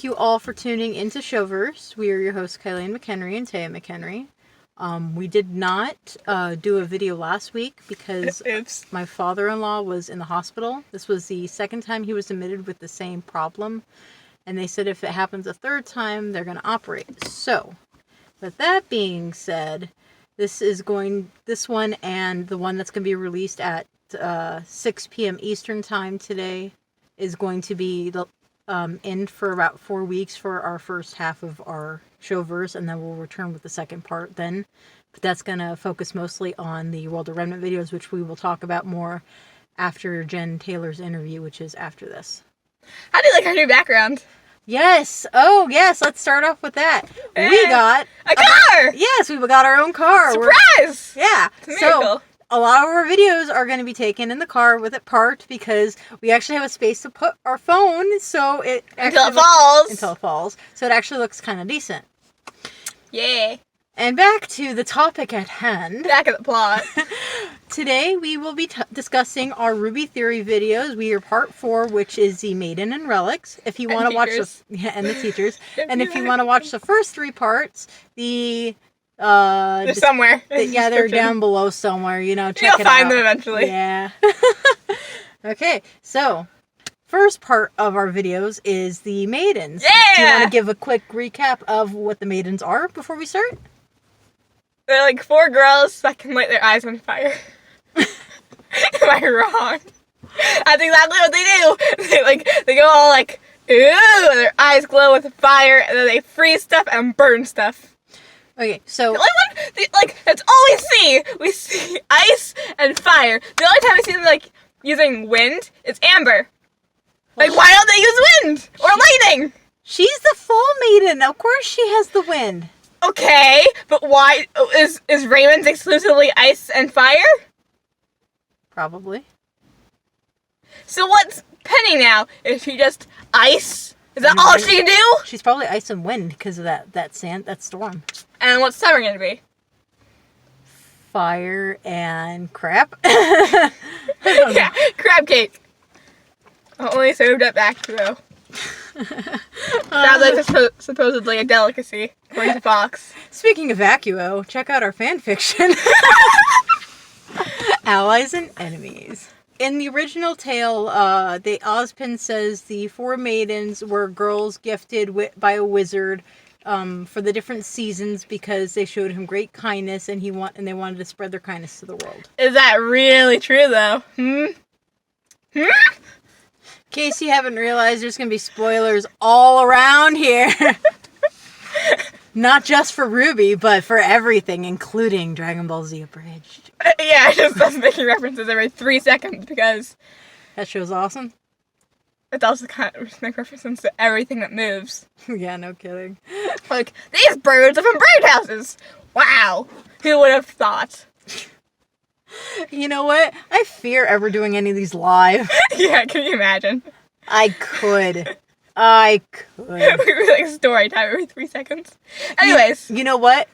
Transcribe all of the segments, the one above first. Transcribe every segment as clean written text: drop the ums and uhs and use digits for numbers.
Thank you all for tuning into Showverse. We are your hosts, Kylie McHenry and Taya McHenry. We did not do a video last week because my father-in-law was in the hospital. This was the second time he was admitted with the same problem. And they said if it happens a third time, they're going to operate. So, with that being said, this one and the one that's going to be released at 6 p.m. Eastern time today is going to be in for about 4 weeks for our first half of our Showverse, and then we'll return with the second part then. But that's going to focus mostly on the World of Remnant videos, which we will talk about more after Jen Taylor's interview, which is after this. How do you like our new background? Yes. Oh, yes. Let's start off with that. We got a car. Yes, we got our own car. Surprise! Yeah. So a lot of our videos are going to be taken in the car with it parked because we actually have a space to put our phone. So until it falls. So it actually looks kind of decent. Yeah. And back to the topic at hand. Back at the plot. Today we will be discussing our RWBY theory videos. We are part 4, which is the Maidens Relics. If you want to watch and the teachers, and if you want to watch the first 3 parts, they're somewhere. They're down below somewhere. Check it out. You'll find them eventually. Yeah. Okay, so first part of our videos is the Maidens. Yeah. Do you want to give a quick recap of what the Maidens are before we start? They're like 4 girls that can light their eyes on fire. Am I wrong? That's exactly what they do. They go all like, ooh, and their eyes glow with fire, and then they freeze stuff and burn stuff. Okay, so that's all we see. We see ice and fire. The only time we see them using wind is Amber. Why don't they use wind or lightning? She's the fall maiden. Of course she has the wind. Okay, but why is Raymond's exclusively ice and fire? Probably. So what's Penny now? Is she just ice? Is that all she can do? She's probably ice and wind because of that storm. And what's Summer gonna be? Fire and crap. Yeah, crab cake. Only served at Vacuo. Now that's supposedly a delicacy, according to Fox. Speaking of Vacuo, check out our fan fiction. Allies and Enemies. In the original tale, Ozpin says the 4 maidens were girls gifted by a wizard for the different seasons because they showed him great kindness and they wanted to spread their kindness to the world. Is that really true, though? In case you haven't realized, there's going to be spoilers all around here. Not just for RWBY, but for everything, including Dragon Ball Z Abridged. Yeah, just us making references every 3 seconds because that show's awesome. It's also kind of make references to everything that moves. Yeah, no kidding. These birds live in birdhouses. Wow, who would have thought? You know what? I fear ever doing any of these live. Yeah, can you imagine? I could. We story time every 3 seconds. Anyways. You know what?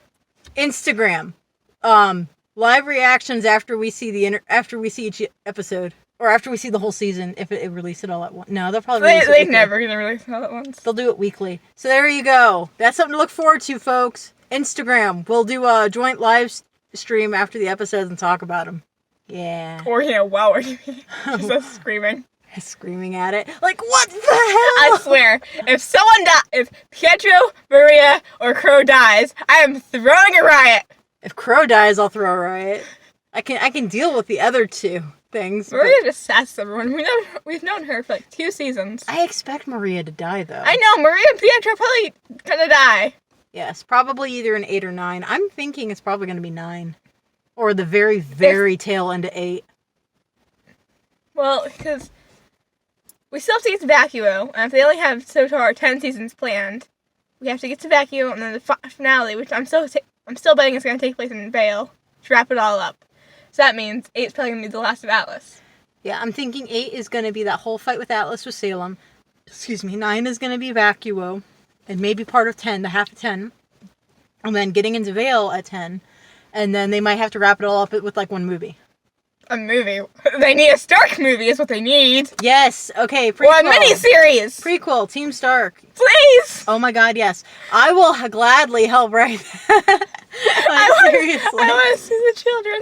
Instagram. Live reactions after we see each episode. Or after we see the whole season, if it release it all at once. No, they'll probably release it weekly. They're never going to release it all at once. They'll do it weekly. So there you go. That's something to look forward to, folks. Instagram. We'll do a joint live stream after the episodes and talk about them. Yeah. Or, wow, or just us screaming. Screaming at it. What the hell? I swear, if Pietro, Maria, or Crow dies, I am throwing a riot. If Crow dies, I'll throw a riot. I can deal with the other 2 things. Maria just sass everyone. We've known her for 2 seasons. I expect Maria to die, though. I know, Maria and Pietro probably gonna die. Yes, probably either in 8 or 9. I'm thinking it's probably gonna be 9. Or the very, very tail end of 8. Well, because we still have to get to Vacuo, and if they only have so far 10 seasons planned, we have to get to Vacuo and then the finale, which I'm still betting is going to take place in Vale to wrap it all up. So that means 8's probably going to be the last of Atlas. Yeah, I'm thinking 8 is going to be that whole fight with Atlas with Salem. 9 is going to be Vacuo, and maybe part of 10, the half of 10. And then getting into Vale at 10, and then they might have to wrap it all up with 1 movie. a movie. They need a Stark movie is what they need. Yes. Okay. Prequel. Or a miniseries. Prequel. Team Stark. Please. Oh my God. Yes. I will gladly help write that. Seriously. I want to see the children.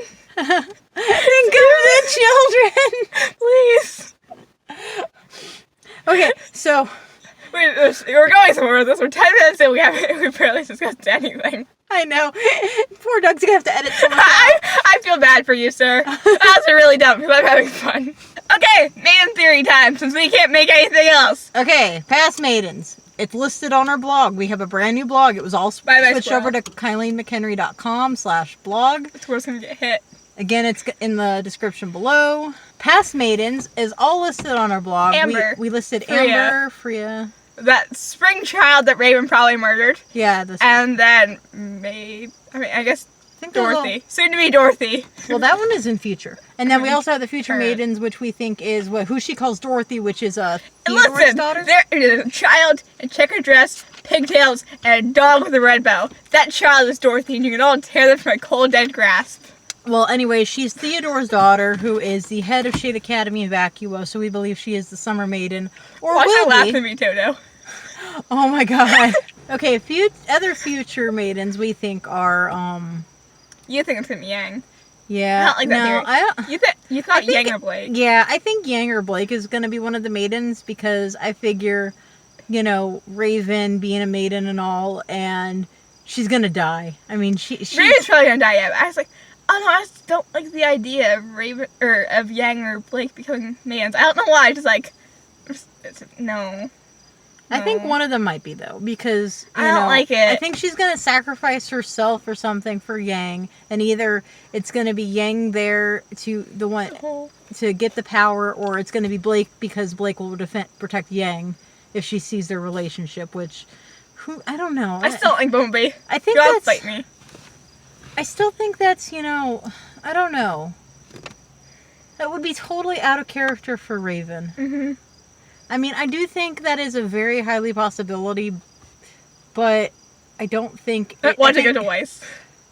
Think of the children. Please. Okay. So. We're going somewhere with this. We're 10 minutes in. We barely discussed anything. I know. Poor Doug's gonna have to edit so much. I feel bad for you, sir. That's really dumb because I'm having fun. Okay, Maiden Theory time, since we can't make anything else. Okay, Past Maidens. It's listed on our blog. We have a brand new blog. It was all switched over to KyleenMcHenry.com/blog. That's where it's gonna get hit. Again, it's in the description below. Past Maidens is all listed on our blog. Amber. We listed Freya. Amber, Freya. That spring child that Raven probably murdered. Yeah. And then I guess Dorothy. Soon to be Dorothy. Well, that one is in future. And then we also have the Future Maidens, which we think is who she calls Dorothy, which is Theodore's daughter. There is a child in checkered dress, pigtails, and a dog with a red bow. That child is Dorothy, and you can all tear them from a cold, dead grasp. Well, anyway, she's Theodore's daughter, who is the head of Shade Academy in Vacuo, so we believe she is the Summer Maiden. Or Watch will her laugh be. at me, Toto. Oh my God. Okay, other future maidens we think are, You think it's gonna be Yang. Yeah. Not like that theory. I don't... You thought Yang or Blake. Yeah, I think Yang or Blake is going to be one of the maidens, because I figure, Raven being a maiden and all, and she's going to die. I mean, she's Raven's probably gonna die, yeah, but I was like, oh no, I just don't like the idea of Raven, or of Yang or Blake becoming maidens. I don't know why, just like, no. I think one of them might be, though, because, I don't like it. I think she's going to sacrifice herself or something for Yang, and either it's going to be Yang there to get the power, or it's going to be Blake, because Blake will protect Yang if she sees their relationship, which, I don't know. I still don't like Bumblebee. I think God fight me. I still think that's, I don't know. That would be totally out of character for Raven. Mm-hmm. I mean, I do think that is a very highly possibility, but I don't think... Want to go to Weiss.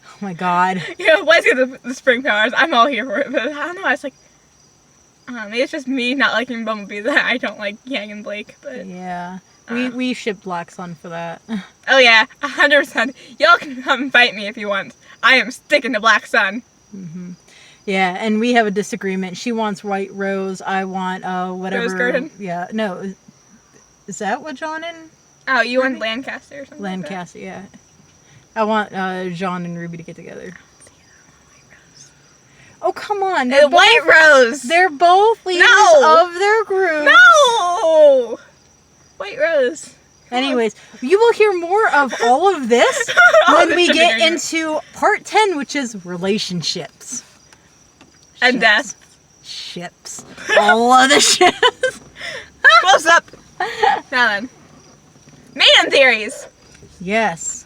Oh my God. Weiss gets the spring powers. I'm all here for it, but I don't know, I was like... maybe it's just me not liking Bumblebee that I don't like Yang and Blake, but... Yeah. We ship Black Sun for that. Oh yeah, 100%. Y'all can come and fight me if you want. I am sticking to Black Sun. Mm-hmm. Yeah, and we have a disagreement. She wants White Rose. I want whatever. Rose Garden? Yeah, no. Is that what John and? Oh, you want Lancaster or something? Lancaster, yeah. I want John and Ruby to get together. Oh come on! White Rose. They're both leaders of their group. No. White Rose. Anyways, you will hear more of all of this when we get into part 10, which is relationships. And death. Ships. All of the ships. Close up. Now then. Maiden theories. Yes.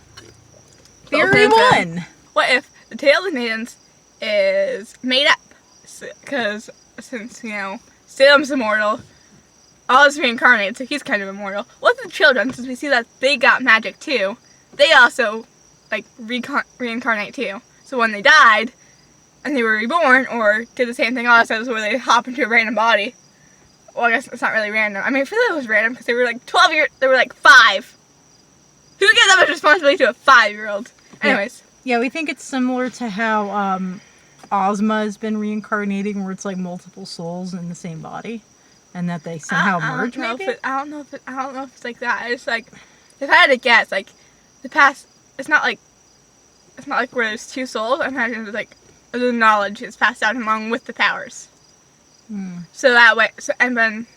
Theory 1. What if the tale of the maidens is made up? Because since, Salem's immortal, Oz reincarnated, so he's kind of immortal. What if the children, since we see that they got magic too, they also, reincarnate too. So when they died, and they were reborn, or did the same thing Oz does, where they hop into a random body. Well, I guess it's not really random. I mean, I feel like it was random, because they were 12 years, they were 5. Who gives that much responsibility to a 5-year-old? Anyways. Yeah, we think it's similar to how Ozma has been reincarnating, where it's multiple souls in the same body, and that they somehow merge. Maybe. I don't know if it's like that. I just if I had to guess, the past. It's not like where there's 2 souls. I imagine it's the knowledge is passed down along with the powers. So that way, and then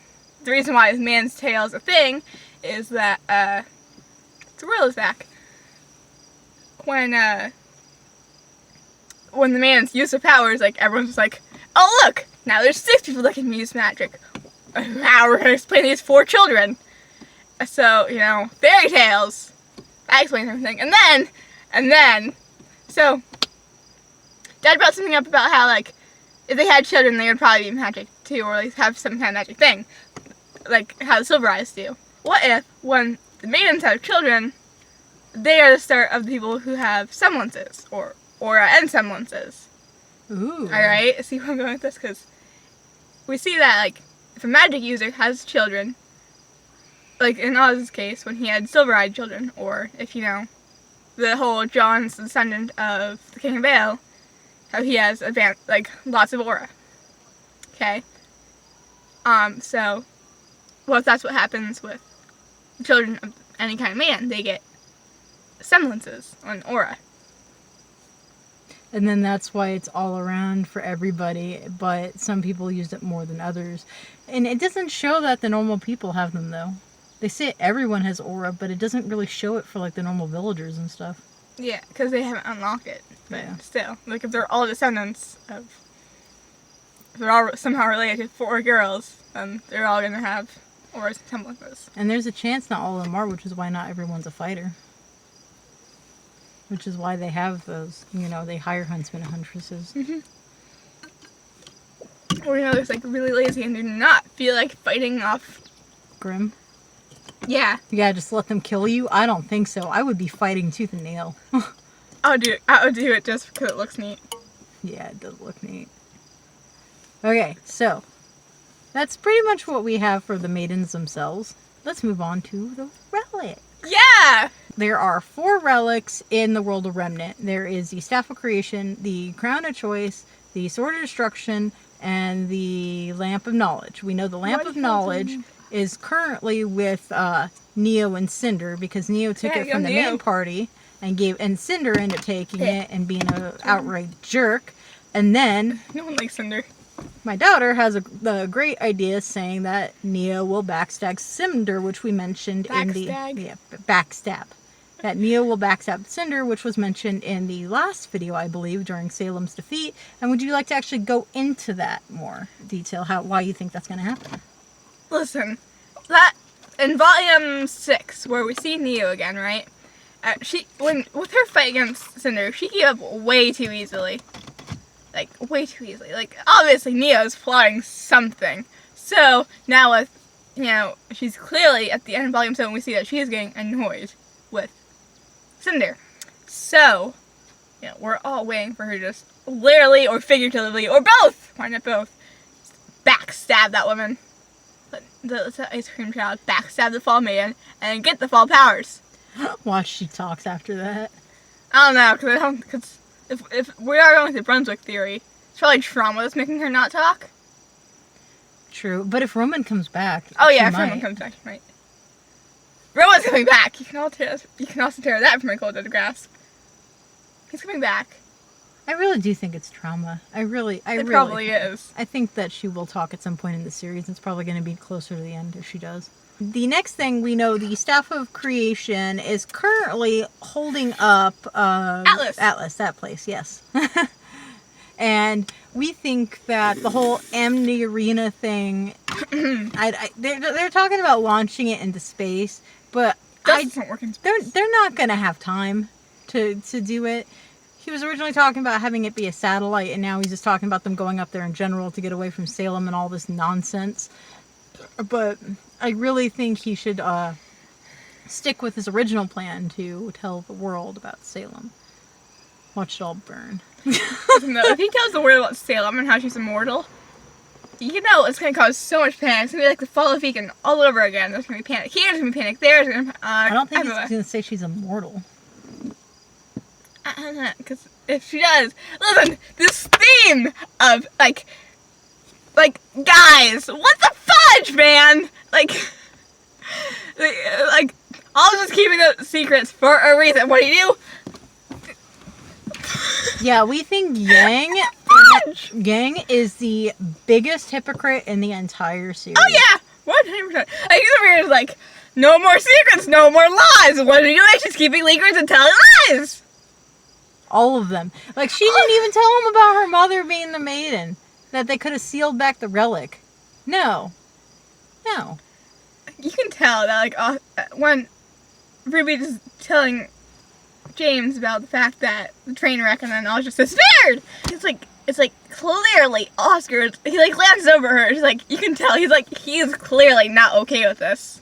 the reason why this man's tale is a thing is that Gorilla's back. When the man's use of powers, everyone's just oh look, now there's 6 people that can use magic. Now we're gonna explain these 4 children. So fairy tales. That explains everything. And then, so Dad brought something up about how if they had children, they would probably be magic too, or at least have some kind of magic thing, how the Silver Eyes do. What if when the maidens have children, they are the start of the people who have semblances, or end semblances? Ooh. Alright, see where I'm going with this? Because we see that, like, if a magic user has children, like in Oz's case, when he had silver-eyed children, or if, you know, the whole John's descendant of the King of Vale, how he has lots of aura. Okay? So, well, if that's what happens with children of any kind of man, they get semblances on aura. And then that's why it's all around for everybody, but some people use it more than others. And it doesn't show that the normal people have them, though. They say everyone has aura, but it doesn't really show it for, like, the normal villagers and stuff. Yeah, because they haven't unlocked it. But Yeah. still, like, if they're all descendants of... If they're all somehow related to 4 girls, then they're all going to have auras and semblances. And there's a chance not all of them are, which is why not everyone's a fighter. Which is why they have those, you know, they hire huntsmen and huntresses. Mm-hmm. Or, you know, there's, like, really lazy and do not feel like fighting off... Grim. Yeah. Yeah, just let them kill you? I don't think so. I would be fighting tooth and nail. I would do it just because it looks neat. Yeah, it does look neat. Okay, so that's pretty much what we have for the maidens themselves. Let's move on to the relic. Yeah! There are 4 relics in the world of Remnant. There is the Staff of Creation, the Crown of Choice, the Sword of Destruction, and the Lamp of Knowledge. We know the Lamp of Knowledge is currently with Neo and Cinder, because Neo took it from the main party and Cinder ended up taking it and being an outright jerk. And then No one likes Cinder. my daughter has the great idea saying that Neo will backstab Cinder, which we mentioned in the backstab. That Neo will backstab Cinder, which was mentioned in the last video, I believe, during Salem's defeat. And would you like to actually go into that more detail? Why you think that's going to happen? Listen, that in volume 6, where we see Neo again, right? With her fight against Cinder, she gave up way too easily. Like, way too easily. Like, obviously Neo's plotting something. So, now with, you know, she's clearly, at the end of volume 7, we see that she is getting annoyed with Cinder. So, you know, we're all waiting for her to just literally or figuratively, or both, why not both, backstab that woman. The ice cream child, backstab the fall maiden, and get the fall powers. Watch she talks after that. I don't know, because if we are going with the Brunswick theory, it's probably trauma that's making her not talk. True, but if Roman comes back, Oh yeah, she if might. Roman comes back, right? Roman's coming back. You can also tear that from my cold dead grasp. He's coming back. I really do think it's trauma. It Probably is. I think that she will talk at some point in the series. It's probably going to be closer to the end if she does. The next thing we know, the Staff of Creation is currently holding up Atlas, that place, yes. And we think that the whole Amni Arena thing, they're talking about launching it into space, but Doesn't work in space. they're not going to have time to do it. He was originally talking about having it be a satellite, and now he's just talking about them going up there in general to get away from Salem and all this nonsense. But I really think he should stick with his original plan to tell the world about Salem. Watch it all burn. No, if he tells the world about Salem and how she's immortal, you know it's going to cause so much panic. It's going to be like the fall of Vegan all over again. There's going to be panic here, there's going to be panic there. I don't think he's going to say she's immortal. I don't know, because if she does, listen, this theme of, like, guys, what the fudge, man? Like, I'll just keeping those secrets for a reason. What do you do? Yeah, we think Yang is the biggest hypocrite in the entire series. Oh yeah, 100%. Like, he's over here like, no more secrets, no more lies. What are you doing? She's keeping secrets and telling lies. All of them. Like, she didn't even tell him about her mother being the maiden. That they could have sealed back the relic. No. You can tell that, like, when Ruby is telling James about the fact that the train wreck and then Oz just disappeared. It's like clearly Oscar, he like glances over her. It's like, you can tell he's clearly not okay with this.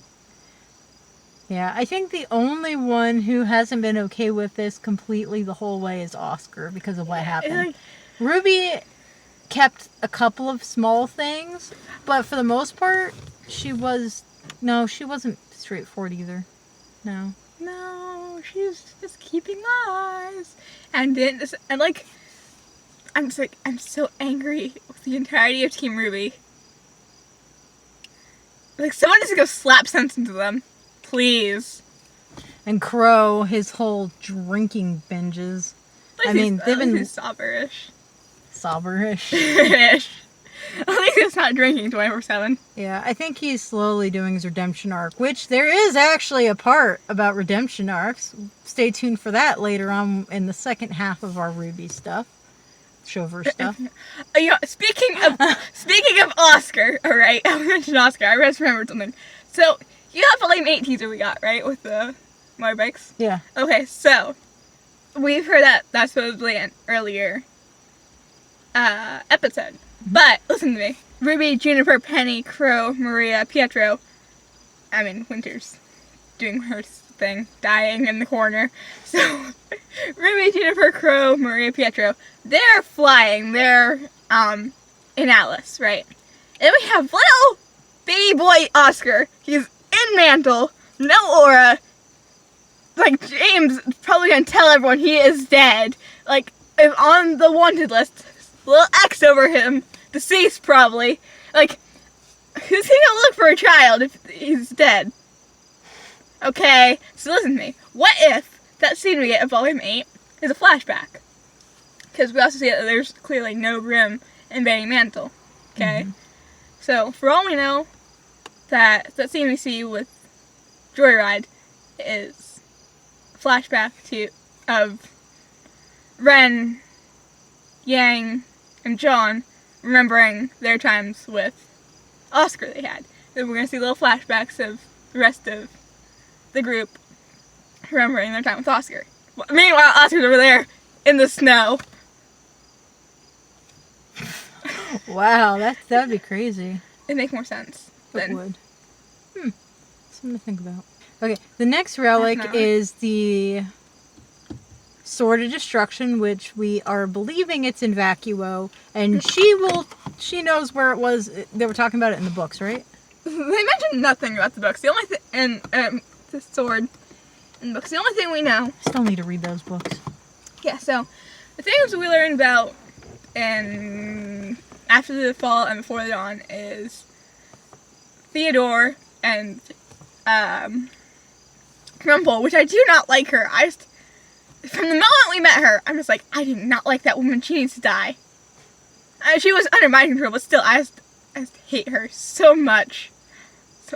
Yeah, I think the only one who hasn't been okay with this completely the whole way is Oscar because of what happened. RWBY kept a couple of small things, but for the most part, she wasn't straightforward either. No. No, she's just keeping lies. And like, I'm so angry with the entirety of Team RWBY. Like, someone needs to go slap sense into them. Please. And Crow, his whole drinking binges. I mean, they've been... Soberish. Soberish. At least he's not drinking 24/7. Yeah, I think he's slowly doing his redemption arc, which there is actually a part about redemption arcs. Stay tuned for that later on in the second half of our RWBY stuff. Showverse stuff. Speaking of Oscar, alright, I mentioned Oscar, I just remembered something. So, you got the Lame 8 teaser we got, right, with the motorbikes? Yeah. Okay, so, we've heard that's supposedly an earlier episode. But, listen to me. RWBY, Juniper, Penny, Crow, Maria, Pietro, Winter's doing her thing, dying in the corner. So, RWBY, Juniper, Crow, Maria, Pietro, they're flying. They're, in Alice, right? And we have little baby boy Oscar. He's in mantle, no aura. Like, James is probably gonna tell everyone he is dead. Like, if on the wanted list, little X over him. Deceased, probably. Like, who's gonna look for a child if he's dead? Okay, so listen to me. What if that scene we get of Volume 8 is a flashback? Because we also see that there's clearly no Grim invading Mantle. Okay? Mm-hmm. So, for all we know, that scene we see with Joyride is a flashback of Ren, Yang, and John remembering their times with Oscar they had. Then we're going to see little flashbacks of the rest of the group remembering their time with Oscar. Meanwhile, Oscar's over there in the snow. Wow, that'd be crazy. It'd make more sense. It would. Something to think about. Okay, the next relic is the Sword of Destruction, which we are believing it's in Vacuo, and she knows where it was. They were talking about it in the books, right? They mentioned nothing about the books. The only thing, the sword in the books, the only thing we know. Still need to read those books. Yeah, so, the things we learned about After the Fall and Before the Dawn is Theodore and, Rumple, which I do not like her. From the moment we met her, I'm just like, I do not like that woman. She needs to die. She was under my control, but still, I just hate her so much.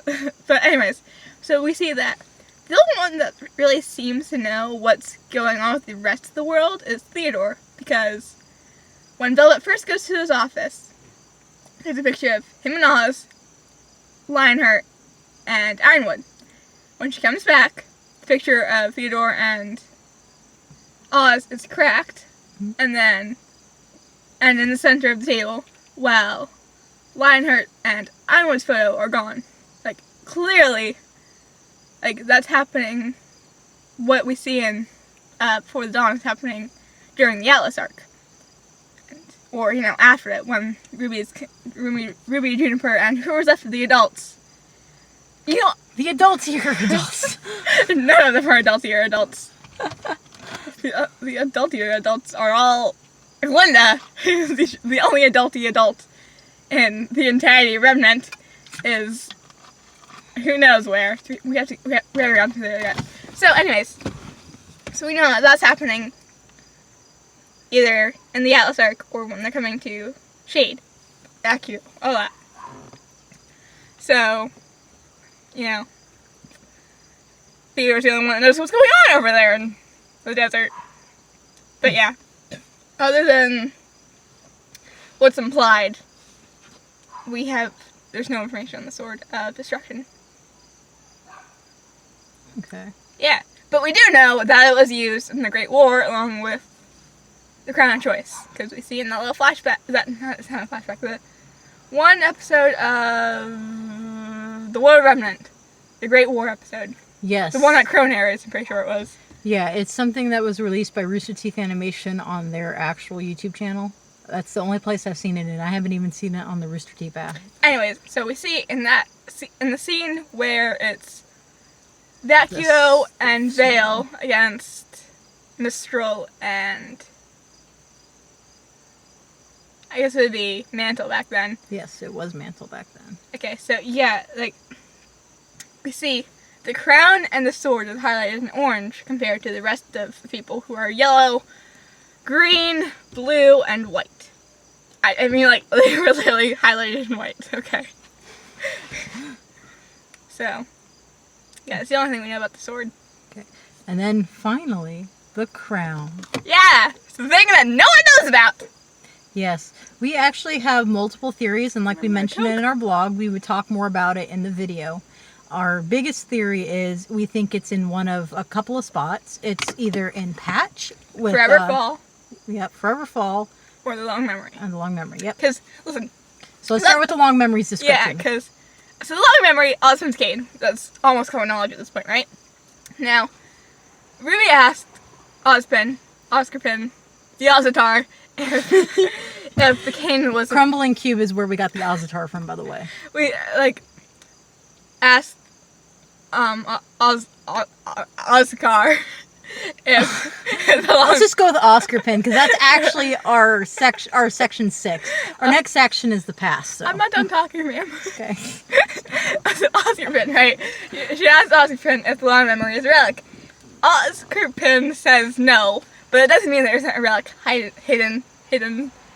But anyways, so we see that the only one that really seems to know what's going on with the rest of the world is Theodore, because when Velvet first goes to his office, there's a picture of him and Oz, Lionheart, and Ironwood. When she comes back, the picture of Theodore and Oz is cracked, and in the center of the table, Lionheart and Ironwood's photo are gone. Like, clearly, like, that's happening, what we see in Before the Dawn is happening during the Atlas arc. Or, after it, when RWBY, Juniper, and whoever's left of the adults. The adultier adults. None of them are adultier adults. The adultier adults are all Linda, who's the only adulty adult in the entirety Remnant, is who knows where. We haven't gone through there yet. So, anyways, so we know that that's happening either in the Atlas arc or when they're coming to Shade, Vacuum, all that. So, Theodore's the only one that knows what's going on over there in the desert. But yeah, other than what's implied, there's no information on the Sword of Destruction. Okay. Yeah, but we do know that it was used in the Great War along with the Crown of Choice, because we see in the little flashback, it's not a flashback, the one episode of The War of Remnant, the Great War episode. Yes. The one that Korner is, I'm pretty sure it was. Yeah, it's something that was released by Rooster Teeth Animation on their actual YouTube channel. That's the only place I've seen it in. I haven't even seen it on the Rooster Teeth app. Anyways, so we see in the scene where it's Vacuo and Vale against Mistral and I guess it would be Mantle back then. Yes, it was Mantle back then. Okay, so yeah, like we see the crown and the sword is highlighted in orange compared to the rest of the people who are yellow, green, blue, and white. I mean, like, they were literally highlighted in white, okay? So, yeah, that's the only thing we know about the sword. Okay. And then, finally, the crown. Yeah! It's the thing that no one knows about! Yes. We actually have multiple theories, and like we mentioned in our blog, we would talk more about it in the video. Our biggest theory is we think it's in one of a couple of spots. It's either in Patch with Forever Fall. Yep, Forever Fall. Or the Long Memory. And the Long Memory, yep. Because, listen. So let's start with the Long Memory's description. Yeah, because, so the Long Memory, Osmond's Cade. That's almost common knowledge at this point, right? Now, Ruby asked Ozpin, Oscarpin, the Ozatar, if the cane was... Crumbling Cube is where we got the Ozatar from, by the way. We, like, asked, Oscar if Let's just go with Oscar Pin, because that's actually our section 6. Our next section is the past. So. I'm not done talking, ma'am. Okay. Oscar Pin, right? She asked Oscar Pin if the Long Memory is a relic. Oscar Pin says no, but it doesn't mean there's a relic hidden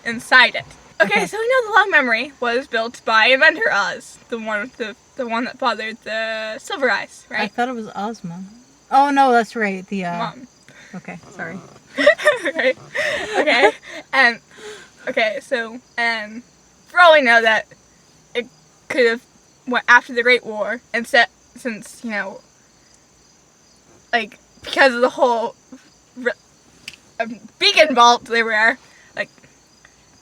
inside it. Okay, so we know the Long Memory was built by Inventor Oz, the one that fathered the Silver Eyes, right? I thought it was Ozma. Oh no, that's right. The Mom. Okay, sorry. Right. Okay. And for all we know that it could have went after the Great War, and since you know, like because of the whole beacon vault they were like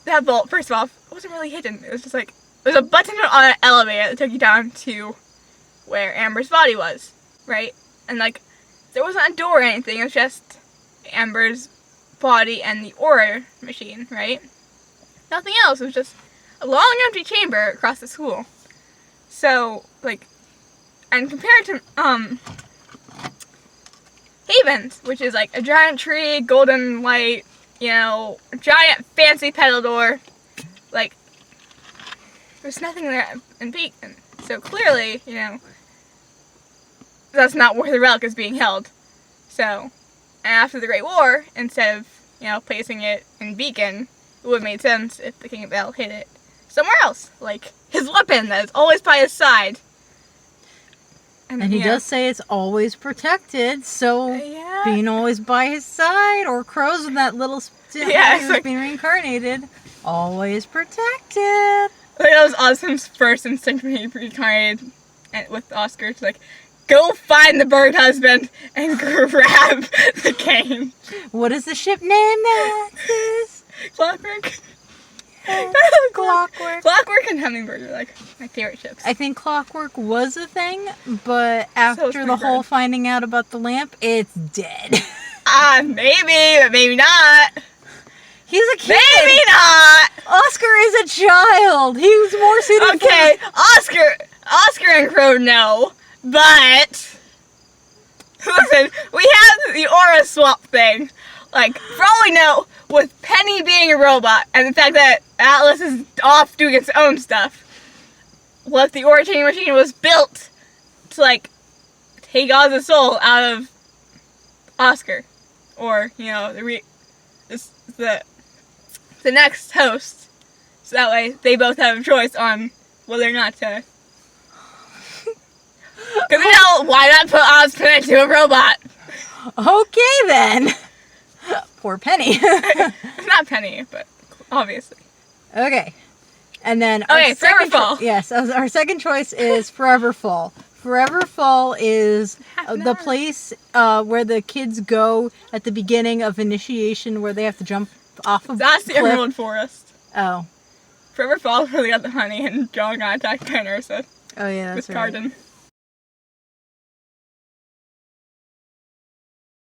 that vault. First of all, wasn't really hidden. It was just like there's a button on an elevator that took you down to where Amber's body was, right? And like there wasn't a door or anything. It was just Amber's body and the aura machine, right? Nothing else. It was just a long empty chamber across the school. So, like, and compared to Havens, which is like a giant tree, golden light, you know, giant fancy pedal door, like there's nothing there in Beacon. So clearly, you know, that's not where the relic is being held. So, and after the Great War, instead of, you know, placing it in Beacon, it would have made sense if the King of Bell hid it somewhere else, like his weapon that is always by his side. And he does say it's always protected, so being always by his side, or Crow's in that little like, being reincarnated, always protected. Like, that was Osmond's first instinct when he reincarnated with Oscar to, like, go find the bird husband and grab the cane. What is the ship name that is? Clockwork. Yeah. Clockwork. Clockwork and Hummingbird are like my favorite ships. I think Clockwork was a thing, but after the whole finding out about the lamp, it's dead. Maybe, but maybe not. He's a kid. Maybe not. Oscar is a child. He was more suited Okay, Oscar and Crow no, but listen, we have the aura swap thing. Like, for all we know, with Penny being a robot, and the fact that Atlas is off doing its own stuff, what if the aura changing machine was built to, like, take Oz's soul out of Oscar? Or, you know, the next host. So that way, they both have a choice on whether or not to... Because, you know, why not put Ozpin into a robot? Okay, then. Poor Penny. It's not Penny, but obviously. Okay. And then Forever Fall. Yes, our second choice is Forever Fall. Forever Fall is the place where the kids go at the beginning of initiation where they have to jump off of That's the cliff. Emerald Forest. Oh. Forever Fall where they got the honey and John got attacked by an Ursa. Oh, yeah, that's with right. Carden.